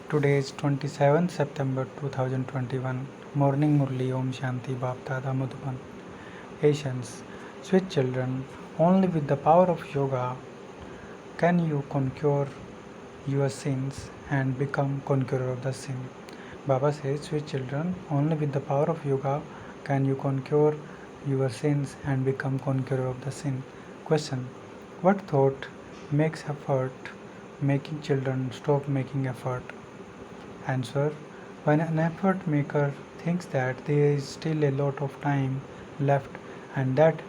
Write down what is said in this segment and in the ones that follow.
Today is 27th September 2021. Morning Murli Om Shanti Baptada Madhuban. Patience. Sweet children, only with the power of yoga can you conquer your sins and become conqueror of the sin. Baba says, sweet children, only with the power of yoga can you conquer your sins and become conqueror of the sin. Question. What thought makes effort making children stop making effort? Answer. When an effort maker thinks that there is still a lot of time left and that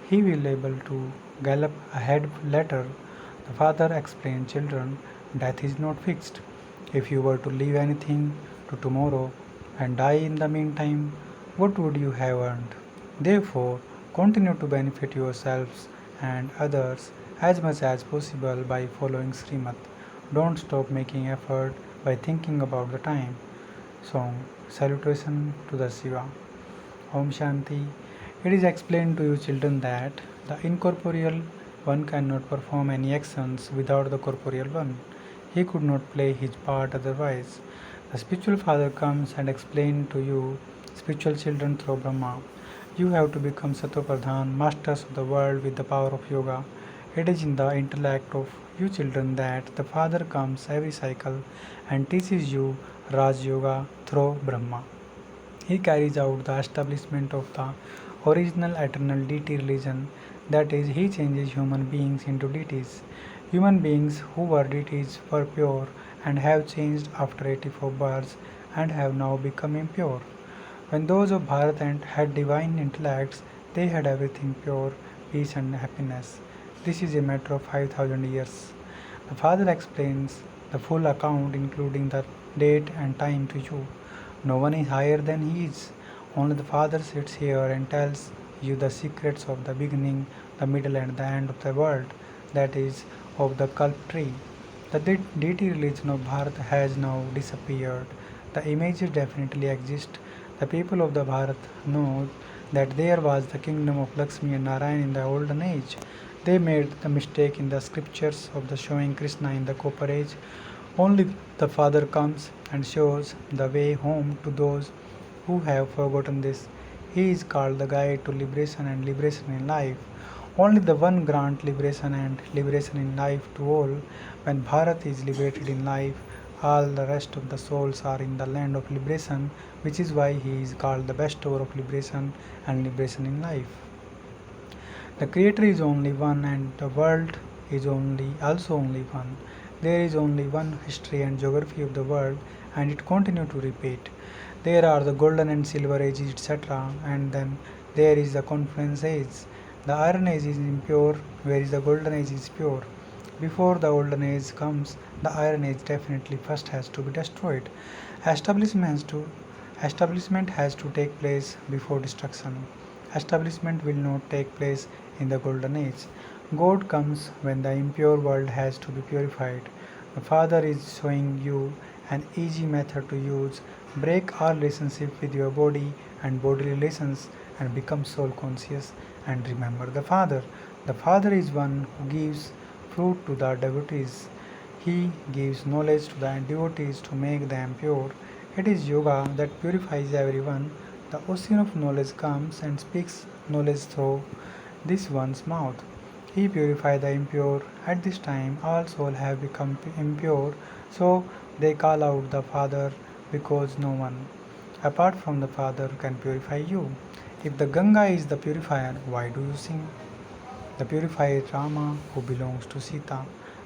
he will be able to gallop ahead later, the father explained, children, death is not fixed. If you were to leave anything to tomorrow and die in the meantime, what would you have earned? Therefore, continue to benefit yourselves and others as much as possible by following Srimad. Don't stop making effort by thinking about the time. Song. Salutation to the Shiva. Om Shanti. It is explained to you children that the incorporeal one cannot perform any actions without the corporeal one. He could not play his part otherwise. The spiritual father comes and explains to you, spiritual children through Brahma. You have to become Satopradhan, masters of the world with the power of yoga. It is in the intellect of you children that the Father comes every cycle and teaches you Raj Yoga through Brahma. He carries out the establishment of the original eternal deity religion, that is, he changes human beings into deities. Human beings who were deities were pure and have changed after 84 births and have now become impure. When those of Bharat had divine intellects, they had everything pure, peace and happiness. This is a matter of 5000 years. The father explains the full account, including the date and time, to you. No one is higher than he is. Only the Father sits here and tells you the secrets of the beginning, the middle, and the end of the world, that is, of the Kalp tree. The deity religion of Bharat has now disappeared. The images definitely exist. The people of the Bharat know that there was the kingdom of Lakshmi and Narayan in the olden age. They made the mistake in the scriptures of the showing Krishna in the copper age. Only the Father comes and shows the way home to those who have forgotten this. He is called the guide to liberation and liberation in life. Only the one grant liberation and liberation in life to all. When Bharat is liberated in life, all the rest of the souls are in the land of liberation, which is why he is called the bestower of liberation and liberation in life. The Creator is only one and the world is also only one. There is only one history and geography of the world and it continues to repeat. There are the golden and silver ages, etc. And then there is the confluence age. The iron age is impure, whereas the golden age is pure. Before the golden age comes, the iron age definitely first has to be destroyed. Establishment has to take place before destruction. Establishment will not take place in the golden age. God comes when the impure world has to be purified. The Father is showing you an easy method to use. Break all relationship with your body and body relations and become soul conscious and remember the Father. The Father is one who gives fruit to the devotees. He gives knowledge to the devotees to make them pure. It is yoga that purifies everyone. The ocean of knowledge comes and speaks knowledge through this one's mouth. He purifies the impure. At this time, all souls have become impure, so they call out the Father because no one, apart from the Father, can purify you. If the Ganga is the purifier, why do you sing? The purifier is Rama, who belongs to Sita.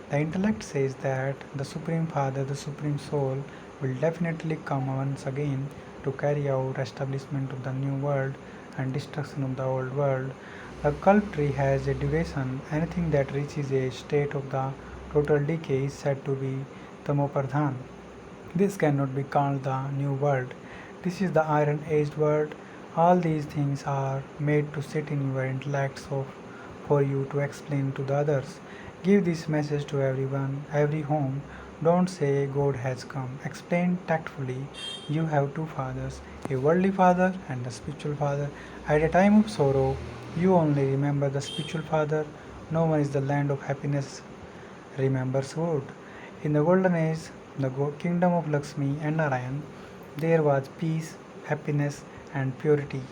The intellect says that the Supreme Father, the Supreme Soul, will definitely come once again to carry out establishment of the new world and destruction of the old world. The Kalp tree has a duration. Anything that reaches a state of the total decay is said to be Tamopardhan. This cannot be called the new world. This is the iron aged world. All these things are made to sit in your intellect for you to explain to the others. Give this message to everyone, every home. Don't say God has come. Explain tactfully. You have two fathers, a worldly father and a spiritual father. At a time of sorrow, you only remember the spiritual father. No one is the land of happiness remembers God. In the golden age, the kingdom of Lakshmi and Narayan, there was peace, happiness, and purity.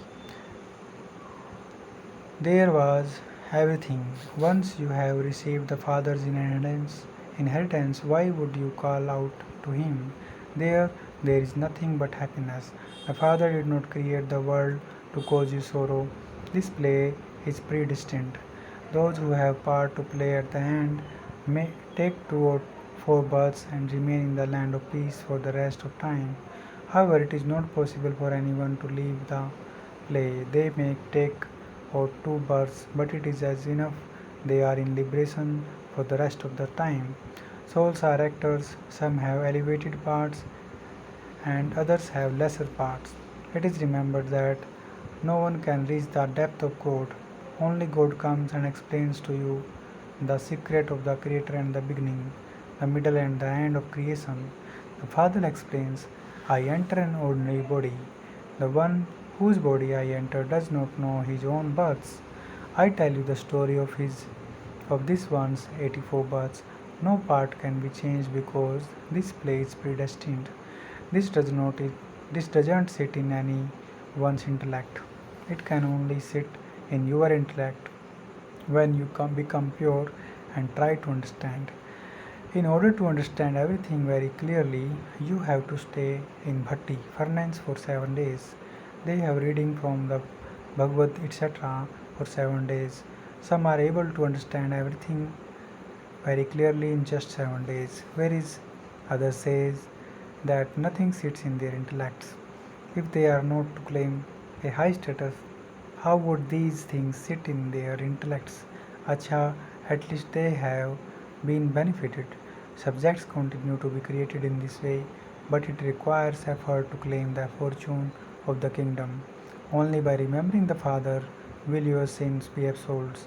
There was everything. Once you have received the Father's inheritance, why would you call out to Him? There is nothing but happiness. The Father did not create the world to cause you sorrow. This play is predestined. Those who have part to play at the end may take 2 or 4 births and remain in the land of peace for the rest of time. However, it is not possible for anyone to leave the play. They may take or 2 births, but it is as enough. They are in liberation for the rest of the time. Souls are actors, some have elevated parts and others have lesser parts. It is remembered that no one can reach the depth of God. Only God comes and explains to you the secret of the Creator and the beginning, the middle and the end of creation. The Father explains, I enter an ordinary body. The one whose body I enter does not know his own births. I tell you the story of this one's 84 births. No part can be changed because this play is predestined. This does not this doesn't sit in any one's intellect. It can only sit in your intellect when you become pure and try to understand. In order to understand everything very clearly, you have to stay in Bhatti furnace for 7 days. They have reading from the Bhagavad etc. for 7 days. Some are able to understand everything very clearly in just 7 days, whereas others says that nothing sits in their intellects. If they are not to claim a high status, how would these things sit in their intellects? Acha, at least they have been benefited. Subjects continue to be created in this way, but it requires effort to claim the fortune of the kingdom. Only by remembering the Father will your sins be absolved.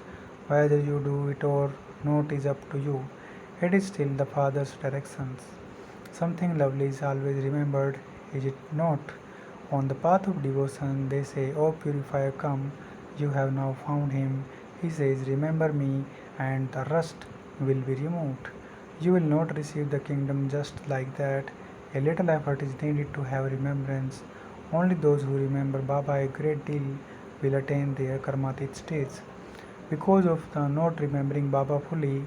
Whether you do it or not is up to you. It is still the Father's directions. Something lovely is always remembered, is it not? On the path of devotion, they say, O purifier, come, you have now found him. He says, remember me, and the rust will be removed. You will not receive the kingdom just like that. A little effort is needed to have remembrance. Only those who remember Baba a great deal will attain their karmatit stage. Because of the not remembering Baba fully,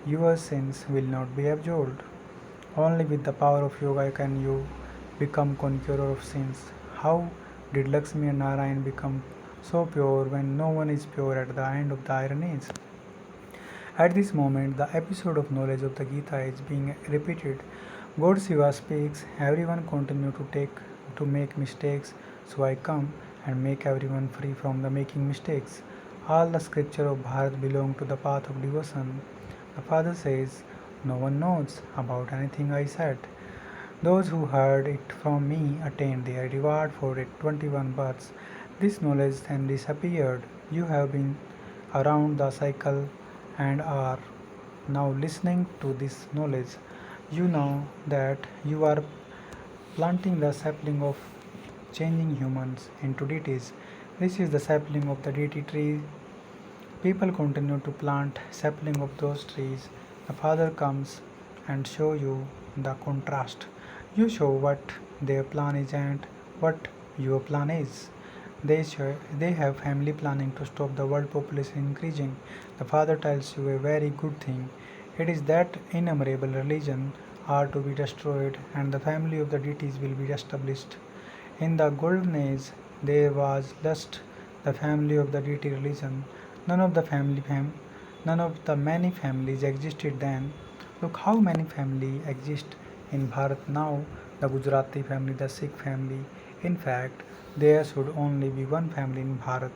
your sins will not be absolved. Only with the power of yoga can you become conqueror of sins. How did Lakshmi and Narayan become so pure when no one is pure at the end of the Iron Age? At this moment, the episode of knowledge of the Gita is being repeated. God Shiva speaks, everyone continue to make mistakes, so I come and make everyone free from the making mistakes. All the scripture of Bharat belong to the path of devotion. The Father says, no one knows about anything I said. Those who heard it from me attained their reward for it 21 births. This knowledge then disappeared. You have been around the cycle and are now listening to this knowledge. You know that you are planting the sapling of changing humans into deities. This is the sapling of the deity tree. People continue to plant sapling of those trees. The Father comes and show you the contrast. You show what their plan is and what your plan is. They have family planning to stop the world population increasing. The Father tells you a very good thing. It is that innumerable religion are to be destroyed and the family of the deities will be established. In the golden age there was lust, the family of the deity religion. None of none of the many families existed then. Look how many families exist in Bharat now, the Gujarati family, the Sikh family. In fact, there should only be one family in Bharat.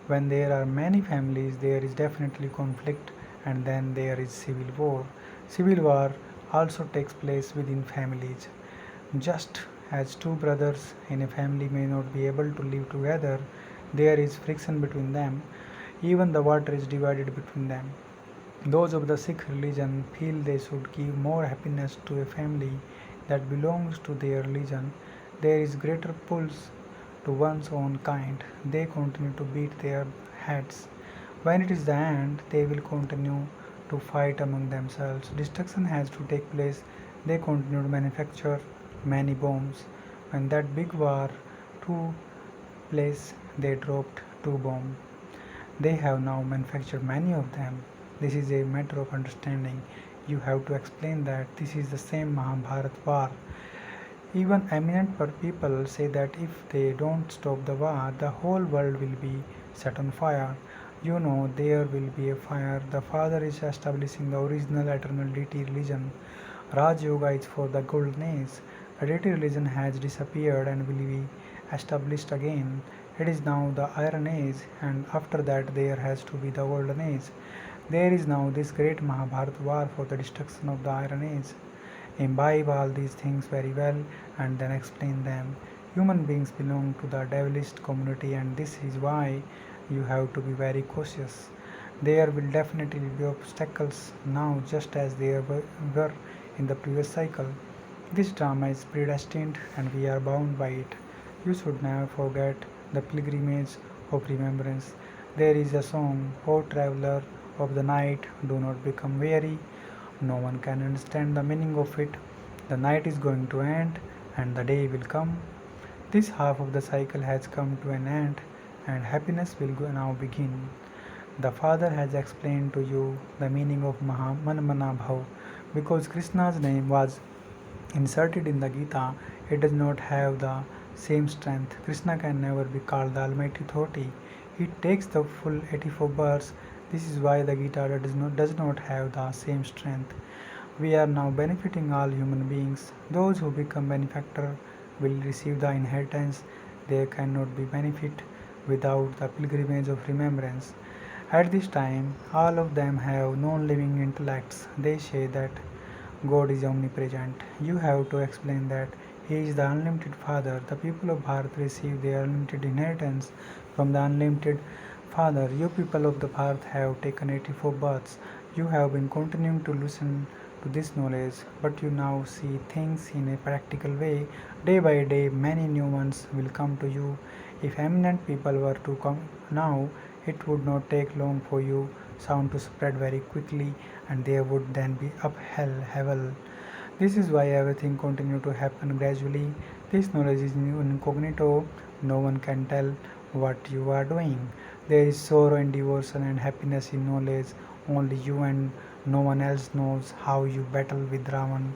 When there are many families, there is definitely conflict and then there is civil war. Civil war also takes place within families. Just as two brothers in a family may not be able to live together, there is friction between them. Even the water is divided between them. Those of the Sikh religion feel they should give more happiness to a family that belongs to their religion. There is greater pulls to one's own kind. They continue to beat their heads. When it is the end, they will continue to fight among themselves. Destruction has to take place They continued to manufacture many bombs. When that big war took place, they dropped two bombs. They have now manufactured many of them. This is a matter of understanding. You have to explain that this is the same Mahabharat war. Even eminent people say that if they don't stop the war, the whole world will be set on fire. You know, there will be a fire. The Father is establishing the original eternal deity religion. Raj Yoga is for the golden age. The deity religion has disappeared and will be established again. It is now the Iron Age, and after that there has to be the Golden Age. There is now this great Mahabharata war for the destruction of the Iron Age. Imbibe all these things very well and then explain them. Human beings belong to the devilish community, and this is why you have to be very cautious. There will definitely be obstacles now, just as there were in the previous cycle. This drama is predestined and we are bound by it. You should never forget the pilgrimage of remembrance. There is a song, O traveler of the night, do not become weary. No one can understand the meaning of it. The night is going to end and the day will come. This half of the cycle has come to an end and happiness will now begin. The Father has explained to you the meaning of Manmana Bhav. Because Krishna's name was inserted in the Gita, it does not have the same strength. Krishna can never be called the Almighty Authority. It takes the full 84 births. This is why the Gita does not have the same strength. We are now benefiting all human beings. Those who become benefactor will receive the inheritance. There cannot be benefit without the pilgrimage of remembrance. At this time, all of them have non-living intellects. They say that God is omnipresent. You have to explain that He is the unlimited Father. The people of Bharat receive their unlimited inheritance from the unlimited Father. You people of the Bharat have taken 84 births. You have been continuing to listen to this knowledge, but you now see things in a practical way. Day by day, many new ones will come to you. If eminent people were to come now, it would not take long for you sound to spread very quickly, and there would then be up hell. This is why everything continues to happen gradually. This knowledge is incognito. No one can tell what you are doing. There is sorrow and devotion and happiness in knowledge. Only you and no one else knows how you battle with Ravan.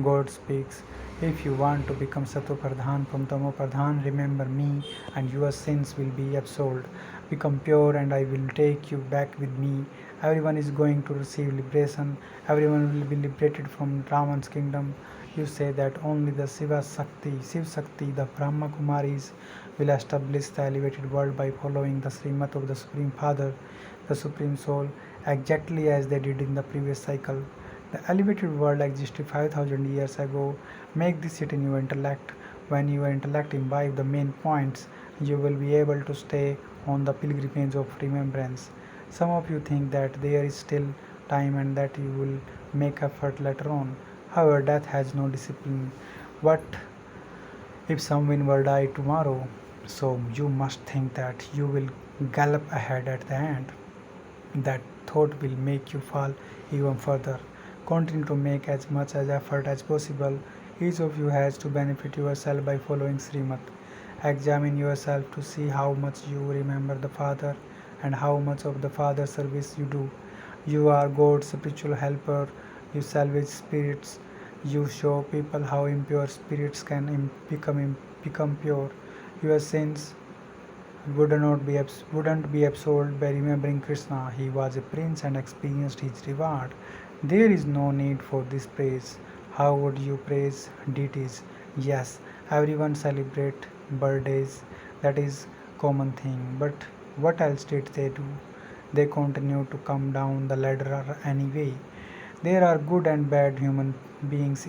God speaks. If you want to become Satopradhan from Tamopradhan, remember me and your sins will be absolved. Become pure and I will take you back with me. Everyone is going to receive liberation. Everyone will be liberated from Ravan's kingdom. You say that only the Shiv Shakti, the Brahma Kumaris will establish the elevated world by following the Srimad of the Supreme Father, the Supreme Soul, exactly as they did in the previous cycle. The elevated world existed 5000 years ago. Make this sit in your intellect. When your intellect imbibe the main points, you will be able to stay on the pilgrimage of remembrance. Some of you think that there is still time and that you will make effort later on. However, death has no discipline. What if someone were die tomorrow? So you must think that you will gallop ahead at the end. That thought will make you fall even further. Continue to make as much as effort as possible. Each of you has to benefit yourself by following Srimad. Examine yourself to see how much you remember the Father and how much of the Father's service you do. You are God's spiritual helper. You salvage spirits. You show people how impure spirits can become pure. Your sins wouldn't be absolved by remembering Krishna. He was a prince and experienced his reward. There is no need for this praise. How would you praise deities? Yes, everyone celebrate birthdays. That is common thing. But what else did they do? They continue to come down the ladder anyway. There are good and bad human beings.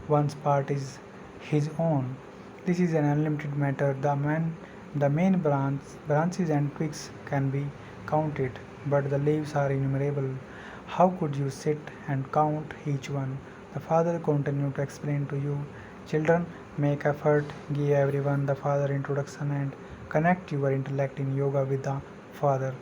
One's part is his own. This is an unlimited matter. The main branches and twigs can be counted, but the leaves are innumerable. How could you sit and count each one? The Father continued to explain to you, children, make effort, give everyone the Father introduction and connect your intellect in yoga with the Father.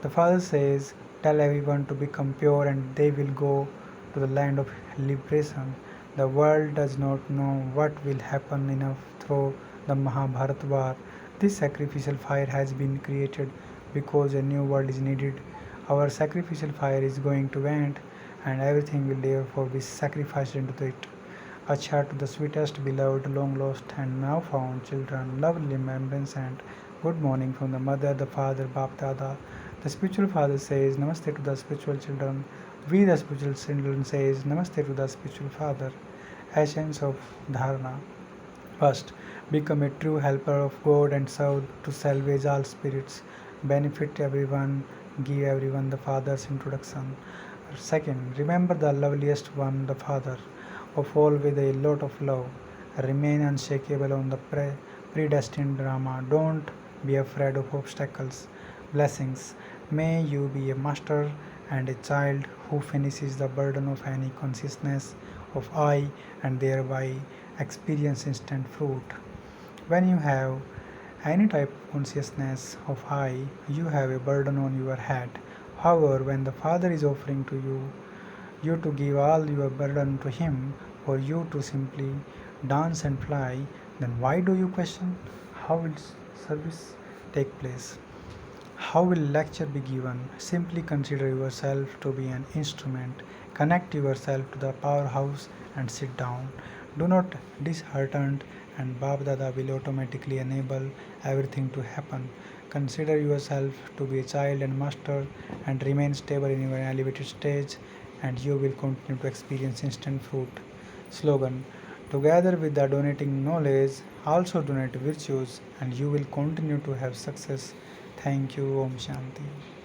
The Father says, tell everyone to become pure and they will go to the land of liberation. The world does not know what will happen enough through the Mahabharat war. This sacrificial fire has been created because a new world is needed. Our sacrificial fire is going to end, and everything will therefore be sacrificed into it. Acha to the sweetest, beloved, long lost, and now found children, lovely remembrance and good morning from the mother, the father, Bap Dada. The spiritual father says Namaste to the spiritual children. We, the spiritual children, says Namaste to the spiritual father. Essence of Dharana. First, become a true helper of God and serve to salvage all spirits, benefit everyone, give everyone the Father's introduction. Second, remember the loveliest one, the Father of all with a lot of love. Remain unshakable on the predestined drama. Don't be afraid of obstacles. Blessings. May you be a master and a child who finishes the burden of any consciousness of I and thereby experience instant fruit. When you have any type of consciousness of I, you have a burden on your head. However, when the Father is offering to you to give all your burden to Him, for you to simply dance and fly, then why do you question? How will service take place? How will lecture be given? Simply consider yourself to be an instrument. Connect yourself to the powerhouse and sit down. Do not disheartened, and Bab Dada will automatically enable everything to happen. Consider yourself to be a child and master and remain stable in your elevated stage, and you will continue to experience instant fruit. Slogan. Together with the donating knowledge, also donate virtues, and you will continue to have success. Thank you. Om Shanti.